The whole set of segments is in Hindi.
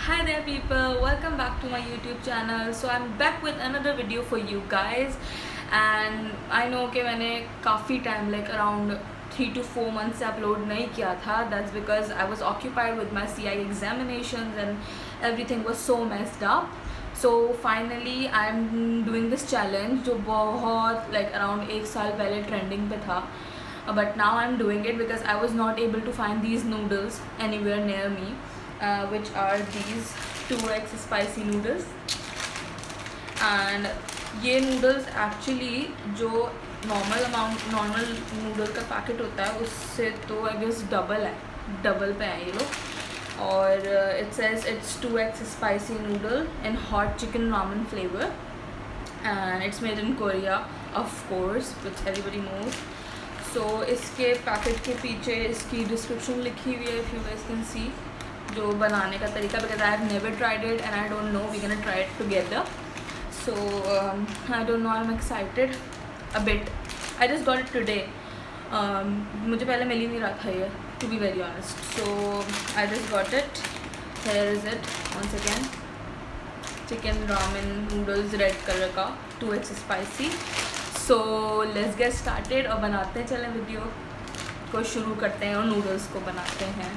Hi there people, welcome back to my YouTube channel. So I'm back with another video for you guys and I know कि मैंने काफ़ी time like around 3 to 4 months से upload नहीं किया था. That's because I was occupied with my CI examinations and everything was so messed up. So finally I'm doing this challenge जो बहुत like around 1 साल पहले trending पे था. But now I'm doing it because I was not able to find these noodles anywhere near me. Which are these 2x spicy noodles and ये noodles actually जो नॉर्मल नूडल का पैकेट होता है उससे तो आई गेस डबल पे है ये लोग और it says it's 2x spicy noodle and hot chicken ramen flavor and it's made in Korea of course which everybody knows. So इसके पैकेट के पीछे इसकी डिस्क्रिप्शन लिखी हुई है if you guys can see जो बनाने का तरीका because I have never tried it and I don't know, we're gonna try it together. So I don't know, I'm excited a bit. I just got it today. मुझे पहले मिल ही नहीं रहा था ये to be very honest. So I just got it. Here is it once again. Chicken ramen noodles red color का 2x spicy. So let's get started और बनाते हैं, चलें वीडियो को शुरू करते हैं और नूडल्स को बनाते हैं.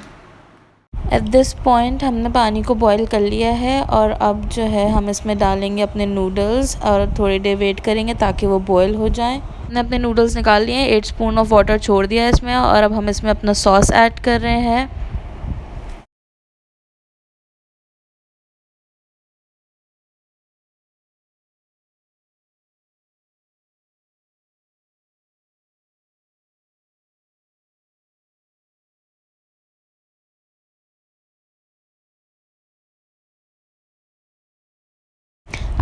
एट दिस पॉइंट हमने पानी को बॉईल कर लिया है और अब जो है हम इसमें डालेंगे अपने नूडल्स और थोड़ी देर वेट करेंगे ताकि वो बॉईल हो जाएं. हमने अपने नूडल्स निकाल लिए हैं, 8 स्पून ऑफ वाटर छोड़ दिया है इसमें और अब हम इसमें अपना सॉस ऐड कर रहे हैं.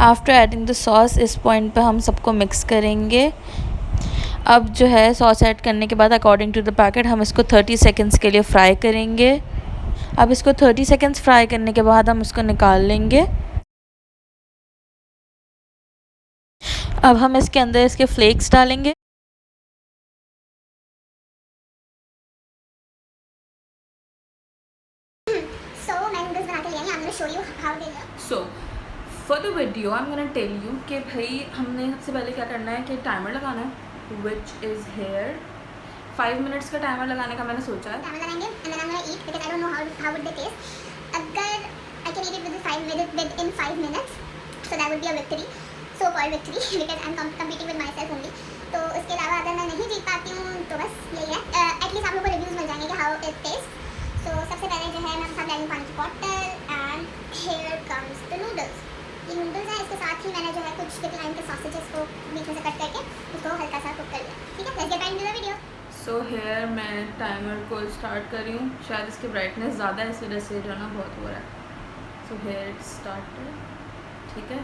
आफ्टर एडिंग द सॉस इस पॉइंट पे हम सबको मिक्स करेंगे. अब जो है सॉस ऐड करने के बाद अकॉर्डिंग टू द पैकेट हम इसको 30 सेकेंड्स के लिए फ्राई करेंगे. अब इसको 30 सेकेंड्स फ्राई करने के बाद हम इसको निकाल लेंगे. अब हम इसके अंदर इसके फ्लेक्स डालेंगे. So for the video I'm gonna tell you कि भाई हमने सबसे पहले क्या करना है कि टाइमर लगाना है which is here 5 minutes का टाइमर लगाने का मैंने सोचा है. टाइमर लगाएंगे and then I'm gonna eat because I don't know how would they taste. अगर I can eat it within 5 minutes so that would be a victory, so called victory because I'm competing with myself only. तो इसके अलावा अगर मैं नहीं जीत पाती हूँ तो बस यही है. एटलीस्ट आप लोगों को रिव्यूज़ मिल जाएंगे कि हाउ इट टेस्ट. सो सबसे पहले जो है मैं साथ डालूँ पानी की bottle and here comes the noodles. ये नूडल्स हैं, इसके साथ ही मैंने जो है कुछ डिक्लाइन के सॉसेजेस को बीच में से कट करके उसको हल्का सा कुक कर लिया. ठीक है, let's get back into the video. So here मैं टाइमर को स्टार्ट कर रही हूँ. शायद इसकी ब्राइटनेस ज़्यादा है इस वजह से जो है ना बहुत हो रहा है. So here it started. ठीक है,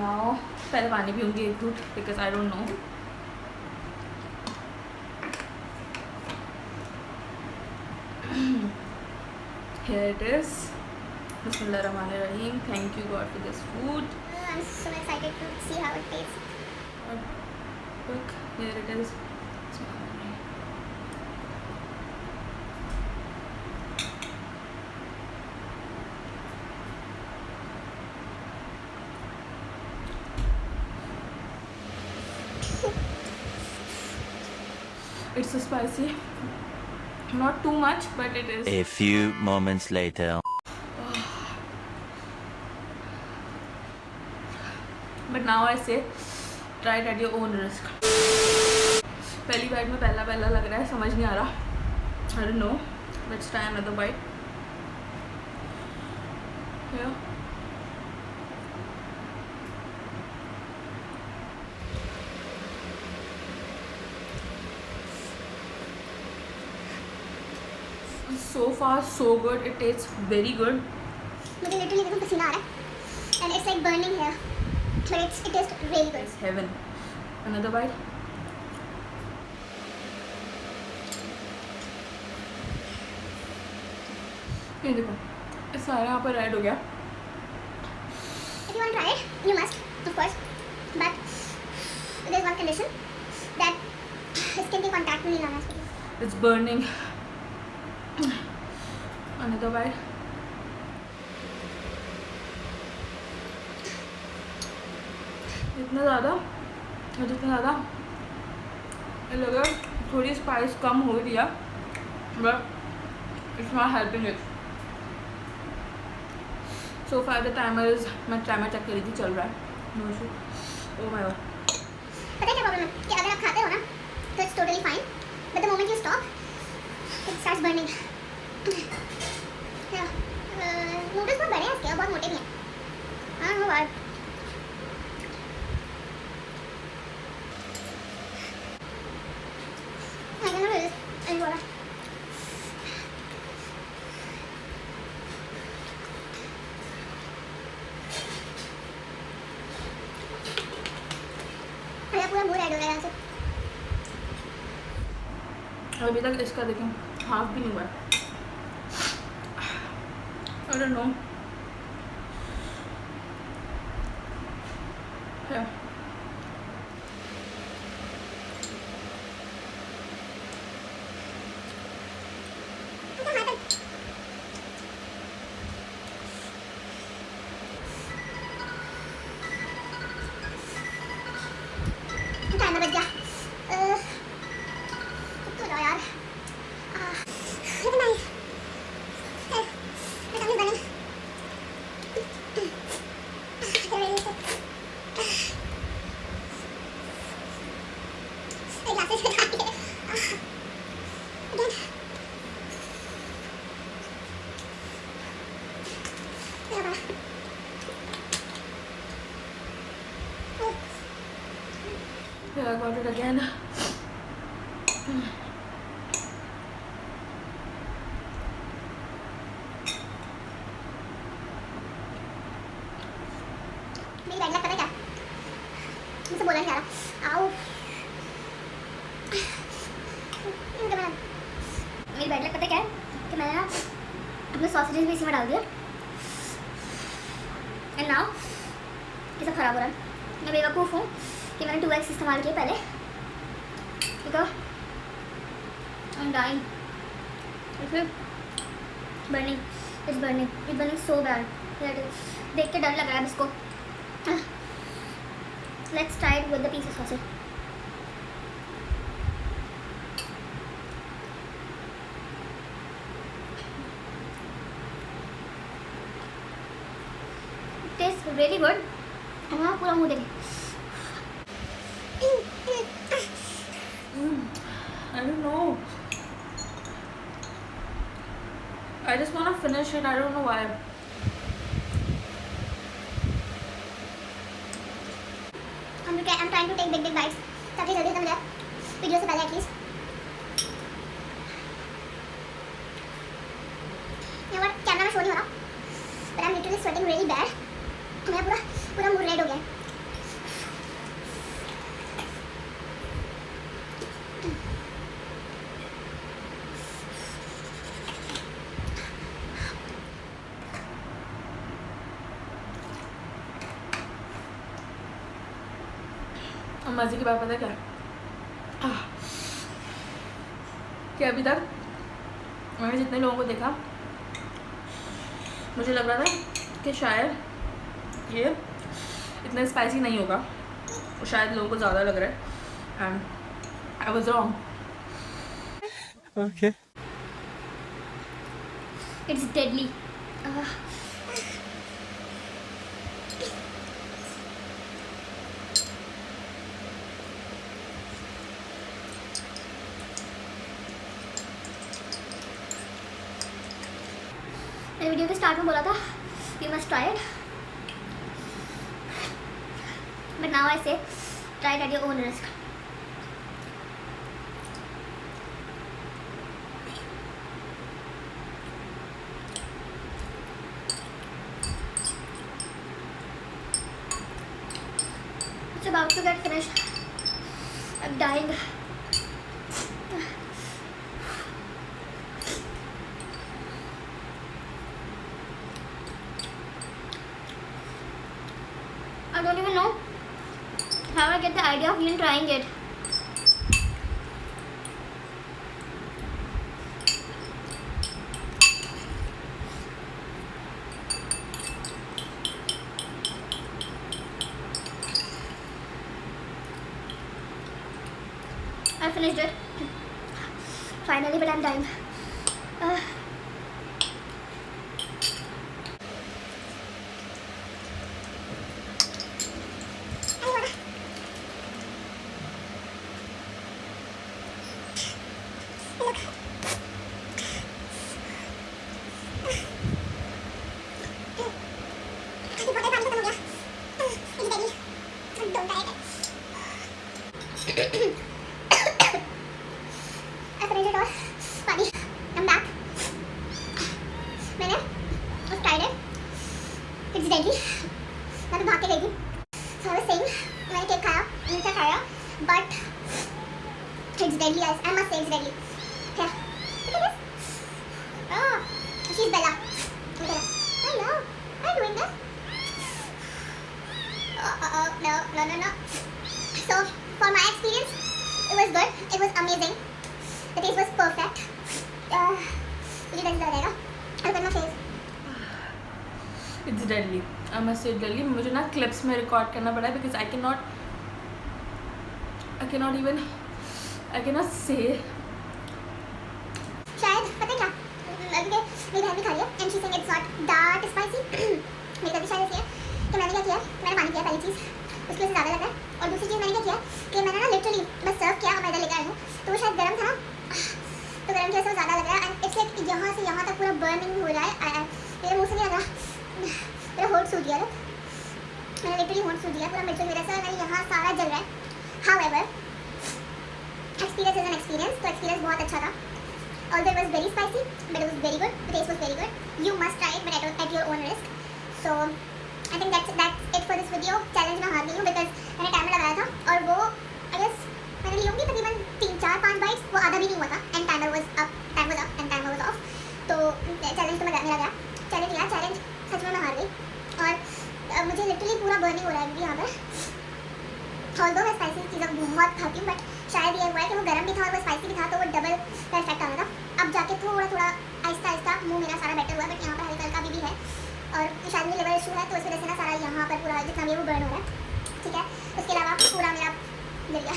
नाउ पहले पानी पीऊँगी एक घूंट because I don't know. Here it is. Bismillahirrahmanirrahim. Thank you God for this food. I'm so excited to see how it tastes. Look, here it is. It's so spicy. Not too much, but it is. A few moments later. But now I say, try it at your own risk. पहली बाइट में पहला लग रहा है, समझ नहीं आ रहा. I don't know. Let's try another bite. Here. So far so good. It tastes very good. मुझे लिटरली देखो पसीना आ रहा है and it's like burning here but it tastes really good. It's heaven. Another bite. ये देखो ये सारा यहाँ पर रेड हो गया. If you want to try it, you must, of course, but there's one condition that skin के contact में नहीं लाना चाहिए. It's burning. Another bite. इतना ज़्यादा और जितना ज़्यादा लगा थोड़ी स्पाइस कम हो रही है, but it's not helping it. So far the timer is, मैं टाइमर चेक कर रही थी, चल रहा है, no issue. Oh my god. पता है क्या प्रॉब्लम है कि अगर आप खाते हो ना तो it's totally fine, but the moment you stop it starts burning. Noodles बहुत बड़े हैं इसके और बहुत मोटे भी हैं। हाँ वो बात I don't know this anymore. मेरा पूरा मुंह रेड हो रहा है यहाँ से। अभी तक इसका देखें हाफ भी नहीं हुआ है। I don't know. Yeah. Timer बज गया। तो जाओ यार। इतना ही। मैं कभी बनी। एक ग्लास से खा लिए। Yeah, I got it again. मेरी बैड लक पता है क्या? मुझसे बोला नहीं जा रहा। आओ। मेरी बैड लक पता है क्या है? कि मैंने ना अपने सॉसेजेस भी इसी में डाल दिए। एंड नाउ ये सब खराब हो रहा है। मैं बेवकूफ़ हूँ कि मैंने 2x इस्तेमाल किया पहले, because I am dying. Burning, it's burning so bad. देख के डर लग रहा है इसको। Let's try it with the piece of sausage. Taste really good. हाँ पूरा मुँह देखें। I don't know. I just want to finish it. I don't know why. I'm trying to take big bites ताकि जल्दी खत्म हो जाए वीडियो से पहले एटलीस्ट। ये बार कैमरा में शो नहीं हो रहा, but I'm literally sweating really bad. मेरा पूरा मुंह रेड हो गया है। और मज़े की बात पता है क्या है? कि अभी तक मैंने जितने लोगों को देखा मुझे लग रहा था कि शायद ये इतना स्पाइसी नहीं होगा, शायद लोगों को ज़्यादा लग रहा है, and I was wrong. Okay. It's deadly. मैंने वीडियो के स्टार्ट में बोला था you must try it, but now I say try it at your own risk. It's about to get finished. I'm dying. I don't even know how I get the idea of even trying it. finished it finally, but I'm dying. मैंने tried it. It's deadly. मैं तो भाग के गई थी. So I was saying, मैंने केक खाया, मीठा खाया, but it's deadly. I must say it's deadly. Yeah. Look at this. Oh, she's Bella. Look at her. Hello. Are you doing this? Oh, no. So for my experience, it was good. It was amazing. The taste was perfect. मुझे डर लग रहेगा. Look at my face. It's deadly. I must say deadly. मुझे ना क्लिप्स में रिकॉर्ड करना पड़ा है बिकॉज आई कैन नॉट से. शायद पता है क्या, मेरी बहन भी खा रही है and she saying it's not that spicy. मेरी गलती शायद ऐसी है कि मैंने क्या किया, मैंने पानी किया पहली चीज़, उसकी वजह से ज़्यादा लग रहा है. और दूसरी चीज़ मैंने क्या किया कि मैंने ना लिटरली बस सर्व किया और मैं इधर लेकर आई हूँ, तो वो शायद गर्म था ना, तो गर्म की वजह से ज़्यादा लग रहा है. एंड इट्स लाइक यहाँ से यहाँ तक पूरा बर्निंग हो रहा है. मेरे मुँह से नहीं लग रहा, मेरा होंठ सूज गया. मैंने लिटरली होंठ सूज गया पूरा मिर्च की वजह से, और मेरे यहाँ सारा जल रहा है. However experience is an experience. तो एक्सपीरियंस बहुत अच्छा था. Although it was very spicy, but it was very good. The taste was very good. You must try it, but at your own risk. So I think that's it for this video. Challenge में हार गई हूँ because मैंने टाइमर लगाया था और वो I guess मैंने ली होंगी तकरीबन 3-4-5 bites, वो आधा भी नहीं हुआ था. And timer was up and timer was off. तो challenge तो मेरा गया. चैलेंज सच में मैं हार गई. और मुझे लिटरली पूरा बर्निंग हो रहा है यहाँ पर. Although मैं स्पाइसी चीज़ें बहुत खाती हूँ, बट शायद ये हुआ है कि वो गर्म भी था और वो स्पाइसी भी था, तो वो डबल का इफेक्ट आ रहा था. अब जाके थोड़ा आहिस्ता मुंह मेरा सारा बेटर हुआ है, बट यहाँ पर हल्का भी है. और शायद मुझे लिवर इशू है, तो इस वजह से ना सारा यहाँ पर पूरा जितना भी है वो बर्न हो रहा है. ठीक है. उसके अलावा पूरा मेरा गिर गया.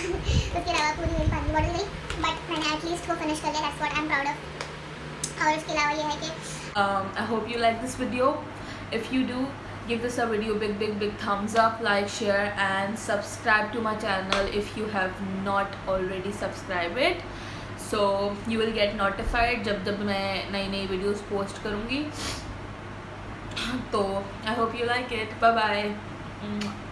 उसके अलावा पूरी मेरी पानी बॉटल गई, बट मैंने एटलीस्ट वो फिनिश कर लिया. That's what I am proud of. और उसके अलावा ये है कि I hope you like this video. If you do, give this a video big thumbs up, like, share and subscribe to my channel if you have not already subscribed it, so you will get notified जब मैं नई videos post करूँगी. तो I hope you like it. Bye bye.